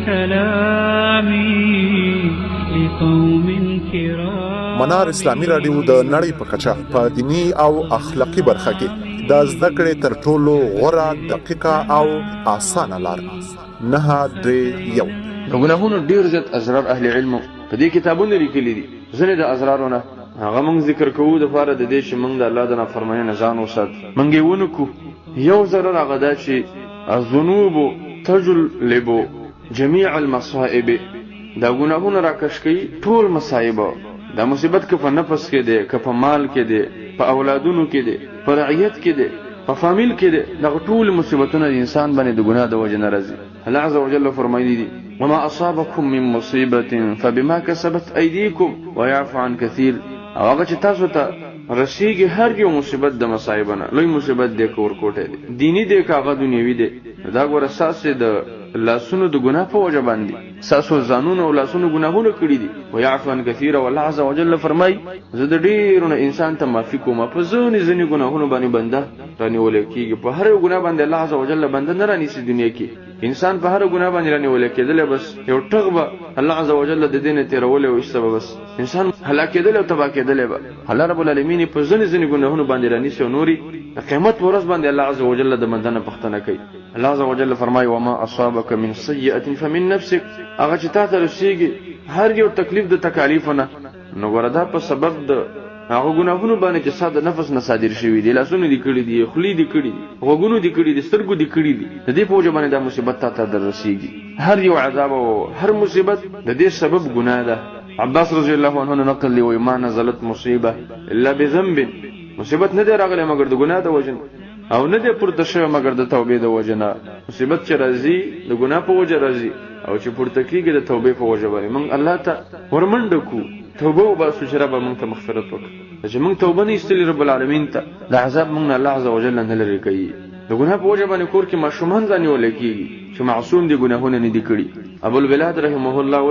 سلامي لقوم كرام. منار اسلامي رادیو د نړۍ په کچه په دینی او اخلاقی برخه کې د زده کړې تر ټولو غوره دقیقه او اسانه لار 931 د ګناهونو ډیر زیات ازرار اهل علم په دې کتابونو لیکلي دي. ځینې د ازرارونه هغه موږ ذکر کوو د فاره د دې چې موږ د الله د نافرمانی نه ځان وسات. موږ یې ونکو. یو ضرر هغه دا چې الذنوب تجلب جميع المصائب، دا ګناهونه راکش کوي ټول مصائب. دا مصیبت که په نفس کې دی، که په مال کې دی، په اولادونو کې دی، په رعیت کې دی، په فامیل کې دی، دا ټول مصیبتونه انسان باندې د ګناه د وجه نه راځي. الله عز وجل فرمایلی دي وما اصابكم من مصيبه فبما كسبت ايديكم ويعفو عن كثير. هغه چې تاسو ته رسیږي هر یو مصیبت د مصایبنه لوی مصیبت دی کور کوټه دی دینی دی کاغه دنیوي دی دا ګور اساس د لاسونو د ګناه په وجه باندې ساسو ځانونو او لاسونو ګناهونه کړی دي. ويعفو عن كثير. والله عز وجل فرمای زه د ډیرونه انسان ته معافي کوم په ځینې ګناهونو باندې بنده رانیول کیږي. په هر ګناه باندې الله عز وجل بنده نه رانیسي دنیا کې. انسان په هر ګناه باندې رانیول کېدل بس یو ټغبه الله عز وجل د دینه تیرول او سبب بس انسان هلاک کېدل او تباہ کېدل به الله رب العالمین په ځینې ګناهونو باندې رانیسي او نوري قیامت ورځ باندې الله عز وجل د مندنه پختنه کوي. الله عز وجل فرمای وما اصابك من سيئه فمن نفسك. هغه چې تاسو رسیږي هر یو تکلیف د تکالیفونه نو وردا په سبب د هغه ګناهونو باندې چې ساده نفس نه صادر شوی دی. لاسونه دي کړی دي، خلی دي کړی دي، غوګونو دي کړی دي، سترګو دي کړی دي. د دې په وجه باندې دا مصیبت ته درسیږي. هر یو عذاب او هر مصیبت د دې سبب ګناه ده. عباس رضی الله عنه نقل لی و ما نزلت مصیبه الا بذنب. مصیبت نه دی راغلی مگر د ګناه د وجه او نه دی پورته شوی مگر د توبې د وجه نه. مصیبت چې راځي د ګناه په وجه راځي او چې پورته کیږي د توبې په وجه باندې موږ الله ته ورمنډه کو توبه وباسو چې رب موږ ته مغفرت وکړي. چې موږ توبه نه ایستلې رب العالمین ته د عذاب موږ الله عز وجل نه لري کوي. د ګناه په وجه باندې کور کې ماشومان ځانیول کیږي چې معصوم دي ګناهونه نه دي کړي. ابو الولاد رحمه الله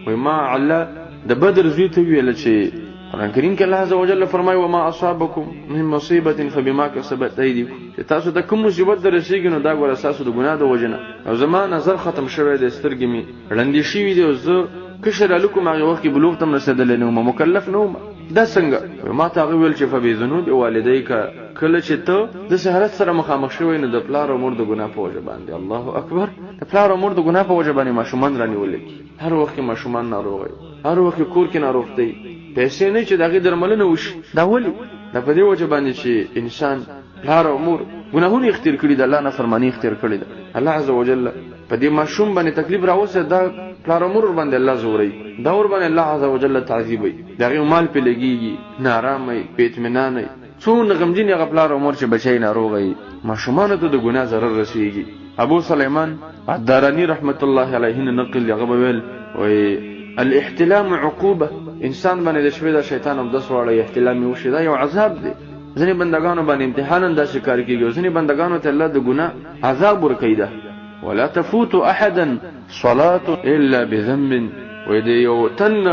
وای ما الله د بدر زوی ته ویل چې قرآن کریم کې الله عز وجل فرمایي وما اصابكم من مصیبه فبما كسبت ايديكم. چې تاسو ته کوم مصیبت درسیږي نو دا ګور اساس د ګناه د وجه نه. او زما نظر ختم شوی د سترګې می وړاندې شوی دی او زه کشر لکم هغه وخت بلوغ تم رسیدل نه مکلف نه دا څنګه ما ته ویل چې فبذنوب والديك کله چې ته د سهارت سره مخامخ شوی نو د پلار او مور د ګناه په وجه باندې الله اکبر د پلار او مور د ګناه په وجه باندې ماشومان رانیول کی. هر وخت ماشومان ناروغ هر وخت کور کې ناروغ دی پیسې نه چې دغه درملنه وشي. دا ولي دا په دې وجه باندې چې انسان پلار او مور ګناهونه اختیار کړی د الله نه فرمانی اختیار کړی ده. الله عز وجل په دې ماشوم باندې تکلیف راوځي دا پلار امور باندې الله زوري دا ور باندې الله عز وجل تعذيبي دغه مال په لګيږي نارامي پېټمناني څون غمجن هغه پلار امور چې بچي ناروغي ماشومان ته د ګناه ضرر رسیږي. ابو سليمان الداراني رحمت الله علیه نقل هغه ویل وي الاحتلام عقوبه. انسان باندې د شوی د شیطان هم د سوړی احتلام وشي دا یو عذاب دی. ځینې بندگانو باندې امتحان انداز شکار کیږي ځینې بندگانو ته الله د ګناه عذاب ورکړي ده. ولا تفوت احدا صلاه الا بذنب. و دې یو تن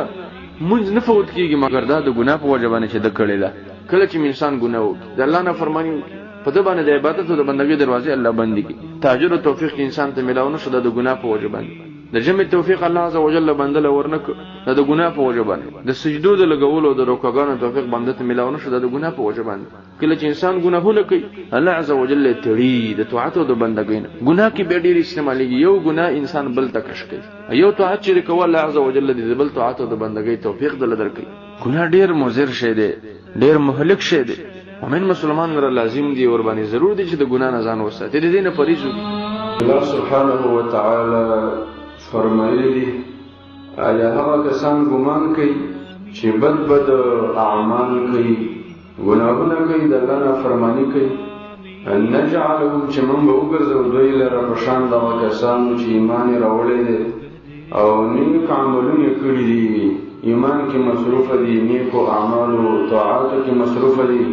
مونږ نه فوت کیږي مگر دا د ګناه په وجه باندې چې د کړي ده. کله چې انسان ګناه وکړي د الله نه فرمانی په دې باندې د عبادت او د بندګۍ دروازې الله بند کړي. تاجر او توفیق انسان ته ملاو نه شو د ګناه په وجه باندې. د جمع توفیق الله عز وجل بندل ورنک د ګناه په وجه باندې. د سجدو د لګولو او د رکوعانو توفیق بنده ته ملاو نه شو د ګناه په وجه باندې. کله چې انسان ګناهونه کوي الله عز وجل تړي د طاعت او د بندګۍ نه. ګناه کې به ډیر استعمالي یو ګناه انسان بل تکش کوي یو طاعت چې کوي الله عز وجل د بل طاعت او د بندګۍ توفیق دل درکړي. ګناه ډیر مضر شی دی ډیر مهلک شی دی. مومن مسلمان را لازم دی اور باندې ضرور دی چې د ګناه نه ځان وساتي. د دې نه پریزو الله سبحانه و تعالی فرمایلی دی آیا هغه کسان ګمان کوي چې بد اعمال کوي ګناهونه کوي د الله نافرمانی کوي ان نجعلهم چې موږ به وګرځو دوی لره په شان دغه کسان چې ایمان یې راوړی دی او نیک عملونه کړي دي ایمان کې مصروف دي نیکو اعمالو طاعاتو کې مصروف دي.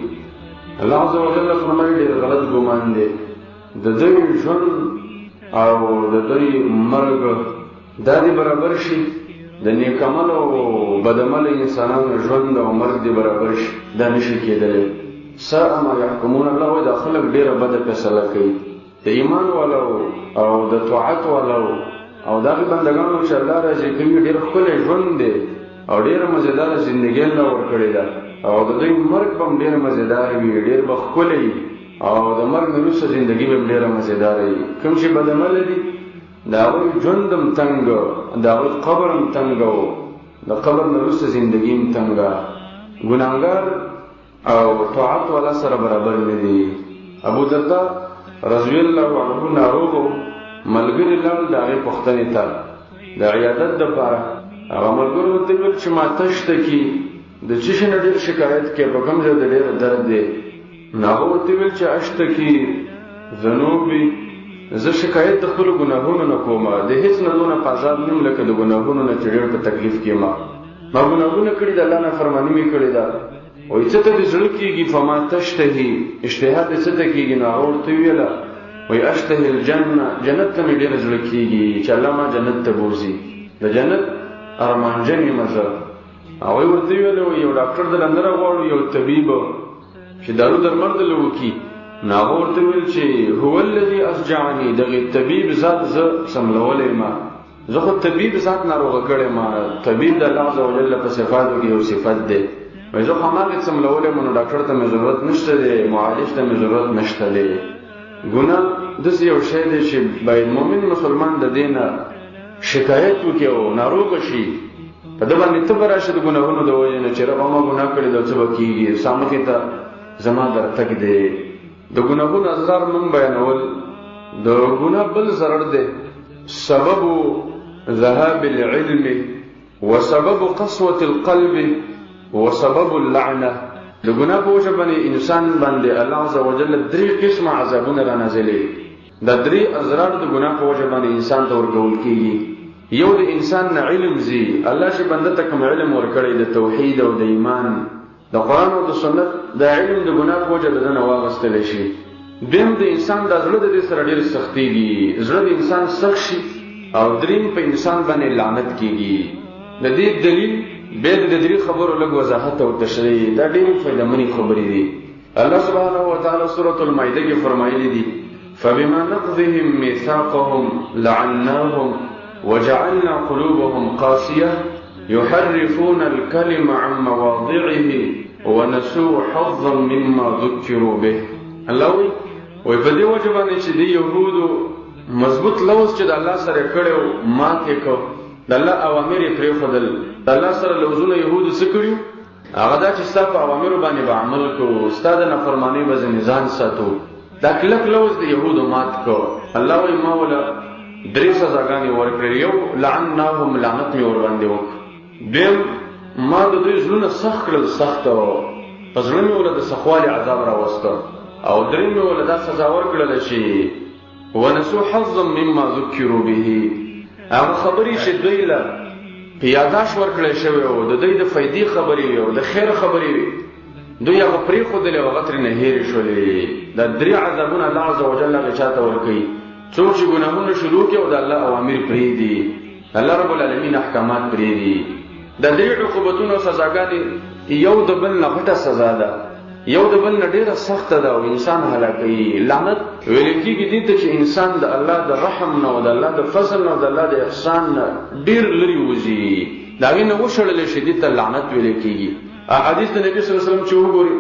الله عز وجل فرمایي ډېر غلط ګمان دی د دوی ژوند او د دوی مرګ دا دی برابر شي د نیک عمل او بد عمل انسانانو ژوند او مرګ دی برابر شي دا نشي کېدلی. ساء ما يحكمون. الله وایي دا خلک ډېره بده فیصله کوي د ایمان والو او د طاعت والو او دغه بندگانو چې الله راضي کوي ډېر ښکلی ژوند دی او ډېره مزیداره زندګي الله ورکړې ده او د دوی مرګ به هم ډېر مزیدار وي ډېر به ښکلی او د مرګ نه وروسته زندګي به هم ډېره مزیداره وي کوم چې بدعمله دي د هغوی ژوند هم تنګ د هغوی قبر هم تنګ د قبر نه وروسته زندګي هم تنګه ګناهګار او طاعت والا سره برابر نه دي ابو درداء رضی الله عنه ناروغ ملګری لاړ د هغې پوښتنې ته د عیادت دپاره هغه ملګرو ورته ویل چې ما تشته کې د څه شي نه ډېر شکایت کې په کوم ځای د ډېر درد دی نو هغه ورته ویل چې اشته کې ذنوبي زه شکایت د خپلو ګناهونو نه کوم د هېڅ نه دونه په عذاب نیم لکه د ګناهونو نه چې ډېر په تکلیف کې ما ګناهونه کړي د الله نافرماني مې کړې ده وایي څه ته دې زړه کېږي فما تشتهي اشتها دې څه ته کېږي نو هغه ورته ویله وایي اشتهي الجنه جنت ته مې ډېره زړه کېږي چې الله ما جنت ته بوځي د جنت ارمانجن یم زه هغوی ورته ویله وایي یو ډاکټر دله نه راغواړو یو طبیب چې دارو درمل دله وکړي نو هغه ورته ویل چې هو الذي اسجعني دغه طبیب ذات زه سملولی ما زه خو طبیب ذات ناروغه کړی ما طبیب د الله عز وجل په صفاتو کې یو صفت دی وایي زه خو هماغې سملولی ما نو ډاکټر ته مې ضرورت نشته دی معالج ته مې ضرورت نشته دی ګناه داسې یو شی دی چې باید مؤمن مسلمان د دې نه شکایت وکړي او ناروغه شي په ده باندې ته به راشي د ګناهونو د وجې نه چې ربه ما ګناه کړې ده څه به کېږي ستا مخې ته زما درتګ دی د ګناهونو اضرار من بیانول د ګناه بل ضرر دی سبب ذهاب العلم وسبب قسوة القلب وسبب اللعنه د ګناه په وجه باندې انسان باندې الله عز وجل درې قسمه عذابونه را نازلوي دا درې اضرار د ګناه په وجه باندې انسان ته ورکول کېږي یو د انسان نه علم ځي الله چې بنده ته کوم علم ورکړی د توحید او د ایمان د قرآن او د سنت د علم د ګناه په وجه د ده نه واغستلی شي دویم د انسان دا زړه د دې سره ډېر سختېږي زړه د انسان سخت شي او دریم په انسان باندې لعنت کېږي د دې دلیل بیا د درې خبرو لږ وضاحت او تشریح دا ډېرې فایدهمنې خبرې دي الله سبحانه وتعالی سورة المائده کې فرمایلی دي فبما نقضهم ميثاقهم لعناهم وجعلنا قلوبهم قاسية يحرفون الكلم عن مواضعه ونسوا حظا مما ذكروا به الله وی په دې وجه باندې چې د یهودو مضبوط لوز چې د الله سره کړو ماتې کو د الله اوامر یې پرېښودل د الله سره لوزونه یهودو څه کړي هغه دا چې ستا په اوامرو باندې به عمل کوو ستا د نافرمانۍ به ځینې ځان ساتو دا کلک لوز د یهودو مات کو الله وایي ما وله درې سزاګانې ورکړې یو لعناهم لعنت مې ورباندې وکړ دویم ما د دوی زړونه سخت کړل سخته په زړه مې وله د سخوالي عذاب راوسته او دریم مې وله دا سزا ورکړله چې ونسو حظا مما ذکروا به هغه خبرې چې دوی له په یاداش ورکړی شوی و د دوی د فایدې خبرې وي او د خیر خبرې وي دوی هغه پرېښودلې او هغه ترې نه هېرې شولې دا درې عذابونه الله عز وجل هغې چا ته ورکوي څوک چې ګناهونه شروع کړي او د الله اوامر پرېږدي الله رب العالمین احکامات پرېږدي دا درې عقوبتونه او سزاګانې یو د بل نه غټه سزا ده یو د بل نه ډېره سخته ده او انسان هلاکوي لعنت ویل کېږي دې ته چې انسان د الله د رحم نه او د الله د فضل نه او د الله د احسان نه ډېر لرې وځي د هغې نه وشړلی شي دې ته لعنت ویل کېږي احادیث د نبي صلی الله علیه وسلم چې وګوري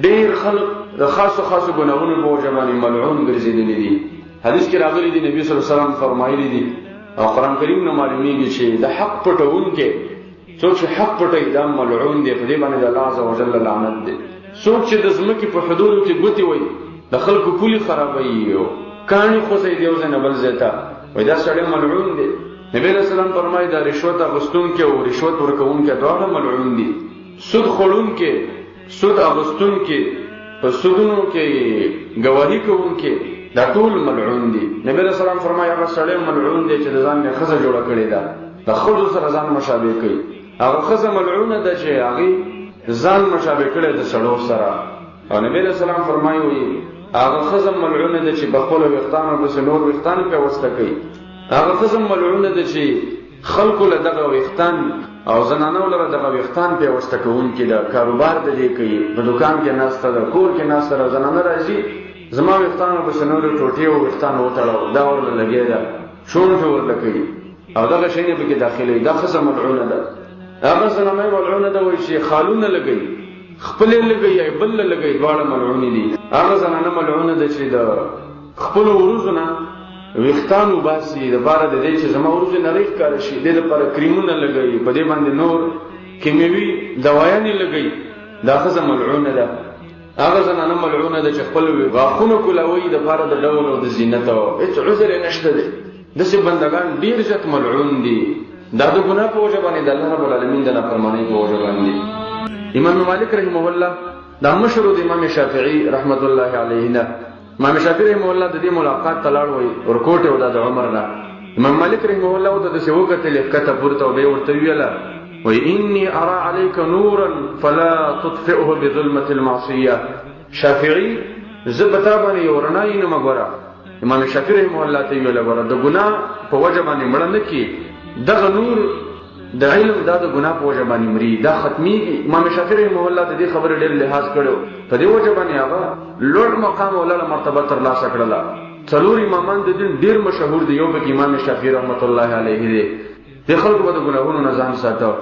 ډېر خلک د خاصو خاصو ګناهونو په وجه باندې ملعون ګرځېدلي دي حدیث کې راغلي دي نبي صلی الله علیه وسلم فرمایلي دي او قرآن کریم نه معلومیږي چې د حق پټونکی څوک چې حق پټوي دا ملعون دی په دې باندې د الله عز وجل لعنت دی څوک چې د ځمکې په حدودو کې ګوتې وایي د خلکو پولې خرابوي او کاڼي خوځوي د یو ځای نه بل ځای ته وایي دا سړی ملعون دی نبي علیه السلام فرمایي دا رشوت اخیستونکی او رشوت ورکوونکی دواړه ملعون دي سود خوړونکی سود اخیستونکی په سودونو کې ګواهي کوونکی دا ټول ملعون دي نبی علیه السلام فرمایي هغه سړی ملعون دی چې د ځان نه ښځه جوړه کړې ده د ښځو سره ځان مشابه کوي هغه ښځه ملعونه ده چې هغې ځان مشابه کړی د سړو سره او نبی علیه السلام فرمایي وایي هغه ښځه ملعونه ده چې په خپلو ویښتانو پسې نور ویښتان پیوسته کوي هغه ښځه ملعونه ده چې خلکو له دغه ویښتان او زنانو لره دغه ویښتان پیوسته کوونکي ده کاروبار د دې کوي په دوکان کې ناسته ده کور کې ناسته ده زنانه راځي زما ویښتانو پسې نورې ټوټې او ویښتان وتړو دا ورله لګې ده شونډې ورله کوي او دغه شی نه به کې داخلي دا خصم ملعونه ده هغه زنانه ملعونه ده وای شي خالونه لګي خپل لګي بل لګي دواړه ملعون دي هغه زنانه ملعونه ده چې د خپل ورزونه وختان وباسي د بار د دې چې زما ورزه نریخ کار شي د لپاره کریمونه لګي په دې باندې نور کیمیوي دوايانې لګي دا خصم ملعونه ده هغه زنانه ملعونه ده چې خپل غاخونه کولاوي د بار د ډول او د زینت او هیڅ عذر نشته ده دسه بندگان ډیر ځت ملعون دي دا د ګناه په وجه باندې د الله رب العالمین د نافرمانی په وجه باندې امام مالک رحمه الله دا مشهور د امام شافعي رحمت الله علیه نه امام شافعي رحمه الله د دې ملاقات تلاړ وي ورکوټه او د عمر نه امام مالک رحمه الله د دې وکته لکته پورته او به ورته ویلا وای انی ارى عليك نورا فلا تطفئه بظلمه المعصيه شافعي زبتا باندې ورنای نه مګورا امام شافعي رحمه الله ته ویل غره د ګناه په وجه باندې مړ نه کی دغه نور د علم د ګناه په وجه باندې مري دا ختميږي امام شافعي رحمه الله د دې خبره ډېر لحاظ کړو په دې وجه باندې هغه لوړ مقام او لوړ مرتبه تر لاسه کړل څلور امامان د دین ډېر مشهور دي یو به امام شافعي رحمت الله علیه دی د خلکو د ګناهونو نه ځان ساتو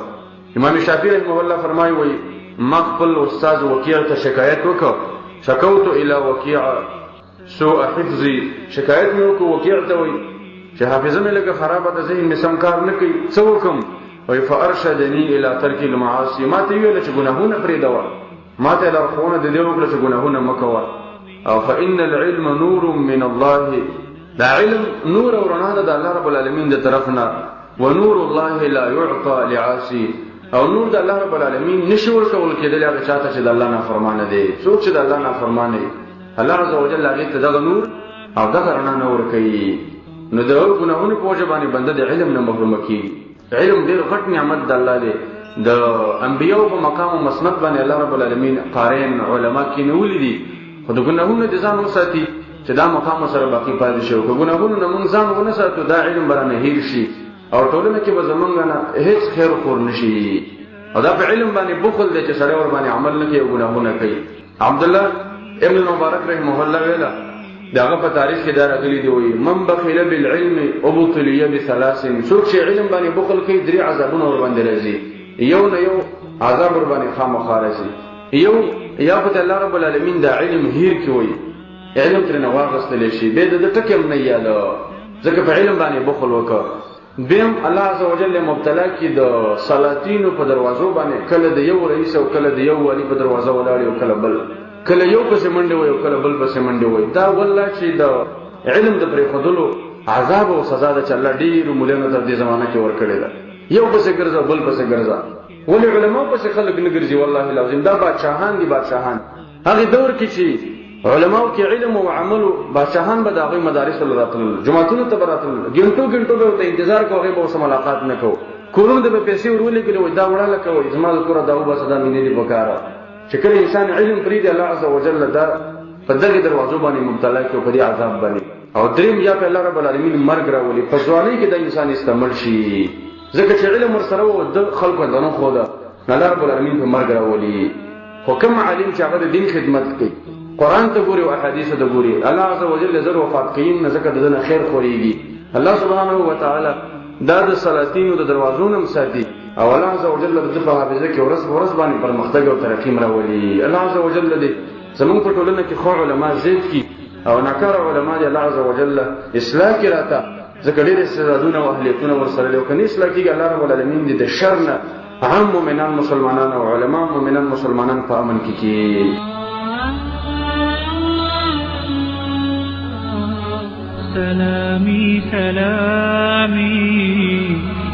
امام شافعي رحمه الله فرمایي وای ما خپل استاد وکیع ته شکایت وکړ شکوت الى وکیع سوء حفظي شکایت مې وکړ وکیع ته وای چې حافظه مې لګه خرابه ده ذهن مې سم کار نه کوي څه وکم وای فارشدني الى ترك المعاصي ما ته ویل چې ګناهونه پرې دوا ما ته لارښوونه د دې وکړه چې ګناهونه مکوه او فان العلم نور من الله دا علم نور او رڼا ده د الله رب العالمین د طرفنا ونور الله لا يعطى لعاصي او نور د الله رب العالمین نشي ورکول کېدل هغه چاته چې د الله نافرمانه دي څوک چې د الله نافرمانه دي الله عز وجل هغه ته دغه نور او دغه رڼا نه ورکوي نو د ګناهونو په وجه باندې بنده د علم نه محروم کیږي علم ډېر غټ نعمت د الله دی د انبیو په مقام او مسند باندې الله رب العالمین قارین علما کې نیولې دي خو د ګناهونو د ځان وساتي چې دا مقام سره باقی پاتې شي او ګناهونو نه مونږ ځان ونه ساتو دا علم برانه هیر شي او ټولنه کې به زمونږ نه هیڅ خیر خور نشي او دا په علم باندې بخل دی چې سړی ور باندې عمل نه کوي او ګناهونه کوي عبد الله ابن مبارک رحمه الله ویلا داغه په تاریخ کې دا راغلي دی وایي من بخل بالعلم ابطلي بثلاث څوک چې علم باندې بخل کوي درې عذابونه ور باندې راځي یو نه یو عذاب ور باندې خامخا راځي یو یا په الله رب العالمین دا علم هیر کوي علم تر نه واغستل شي به د ټکم نه یاله ځکه په علم باندې بخل وکړه بیم الله عز وجل مبتلا کی د سلاطینو په دروازو باندې کله د یو رئیس او کله د یو والی په دروازه ولاړ او کله بل کله یو پسې منډه وي او کله بل پسې منډه وي دا والله چې د علم د پرې خودلو عذاب او سزا د چله ډیر مولانو تر دې زمانہ کې ور کړی دا یو پسې ګرځا بل پسې ګرځا ولې علماء پسې خلک نه ګرځي والله لازم دا بادشاہان دي بادشاہان هغه دور کې چې علماء کې علم او عمل بادشاہان به دغه مدارس لراتل جماعتونو ته براتل ګنټو به ته انتظار کوي به سم ملاقات نه کو کورونه د پیسې ورولې کې دا وړاله کوي زما د کور داو بس دا مینې دي وکړه چې کله انسان علم پرې دی الله عز وجل دا په دغه دروازو باندې مبتلا کې په دې عذاب باندې او دریم یا په الله رب العالمین مرګ راولي په ځواني کې د انسان استعمال شي ځکه چې علم ورسره و د خلکو دنه خو دا الله رب العالمین په مرګ راولي حکم عالم چې هغه د دین خدمت کوي قران ته ګوري او احادیث ته ګوري الله عز وجل زر وفات کین نه ځکه دنه خیر خوريږي الله سبحانه و تعالی دا د سلاطینو د دروازو نم ساتي او الله عز وجل د په حافظه کې ورس باندې پرمختګ او ترقی راولي الله عز وجل دې زمون په ټولنه کې خو علما زید کی او ناکار علما دې الله عز وجل اصلاح کې راته ځکه ډېر استعدادونه او اهلیتونه ورسره له کني اصلاح کې الله رب العالمین دې د شر نه عام مؤمنان مسلمانان او علما مؤمنان مسلمانان په امن کې کی سلامي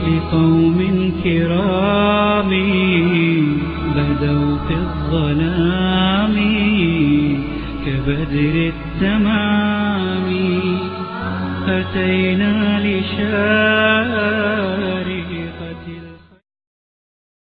لقوم كرام بدوا في الظلام كبدر التمام أتينا لشارع